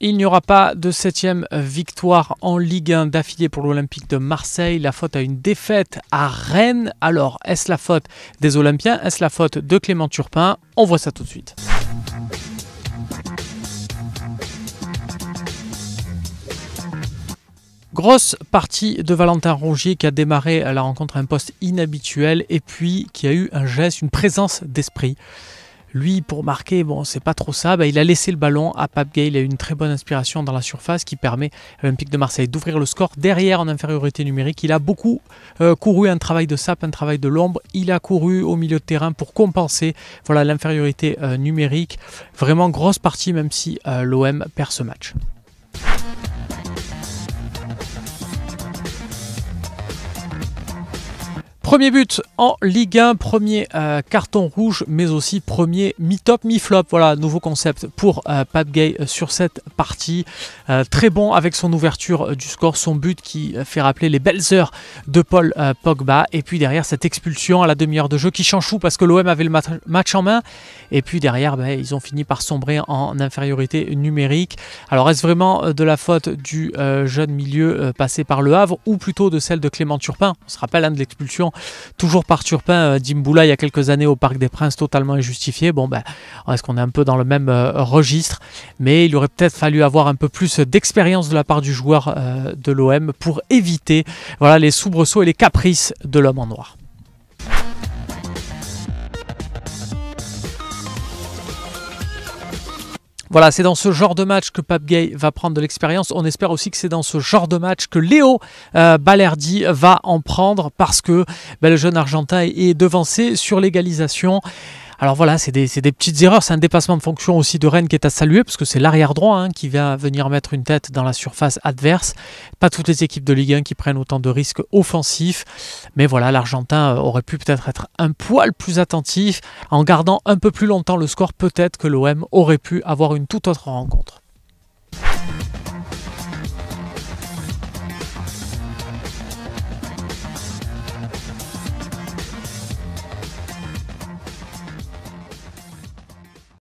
Il n'y aura pas de 7e victoire en Ligue 1 d'affilée pour l'Olympique de Marseille. La faute à une défaite à Rennes. Alors, est-ce la faute des Olympiens? Est-ce la faute de Clément Turpin? On voit ça tout de suite. Grosse partie de Valentin Rongier qui a démarré la rencontre à un poste inhabituel et puis qui a eu un geste, une présence d'esprit. Lui, pour marquer, bon, c'est pas trop ça. Il a laissé le ballon à Pape Gueye. Il a eu une très bonne inspiration dans la surface qui permet à l'Olympique de Marseille d'ouvrir le score derrière en infériorité numérique. Il a beaucoup couru, un travail de sape, un travail de l'ombre. Il a couru au milieu de terrain pour compenser l'infériorité numérique. Vraiment grosse partie, même si l'OM perd ce match. Premier but en Ligue 1, premier carton rouge, mais aussi premier mi-top, mi-flop. Voilà, nouveau concept pour Pape Gueye sur cette partie. Très bon avec son ouverture du score, son but qui fait rappeler les belles heures de Paul Pogba. Et puis derrière, cette expulsion à la demi-heure de jeu qui change tout parce que l'OM avait le match en main. Et puis derrière, ils ont fini par sombrer en infériorité numérique. Alors est-ce vraiment de la faute du jeune milieu passé par Le Havre ou plutôt de celle de Clément Turpin? On se rappelle de l'expulsion toujours par Turpin d'Imboula il y a quelques années au Parc des Princes, totalement injustifié. Est-ce qu'on est un peu dans le même registre? Mais il aurait peut-être fallu avoir un peu plus d'expérience de la part du joueur de l'OM pour éviter les soubresauts et les caprices de l'homme en noir. Voilà, c'est dans ce genre de match que Pape Gueye va prendre de l'expérience. On espère aussi que c'est dans ce genre de match que Léo Balerdi va en prendre parce que le jeune Argentin est devancé sur l'égalisation. Alors voilà, c'est des petites erreurs, c'est un dépassement de fonction aussi de Rennes qui est à saluer parce que c'est l'arrière droit qui va venir mettre une tête dans la surface adverse. Pas toutes les équipes de Ligue 1 qui prennent autant de risques offensifs, mais voilà, l'Argentin aurait pu peut-être être un poil plus attentif en gardant un peu plus longtemps le score. Peut-être que l'OM aurait pu avoir une toute autre rencontre.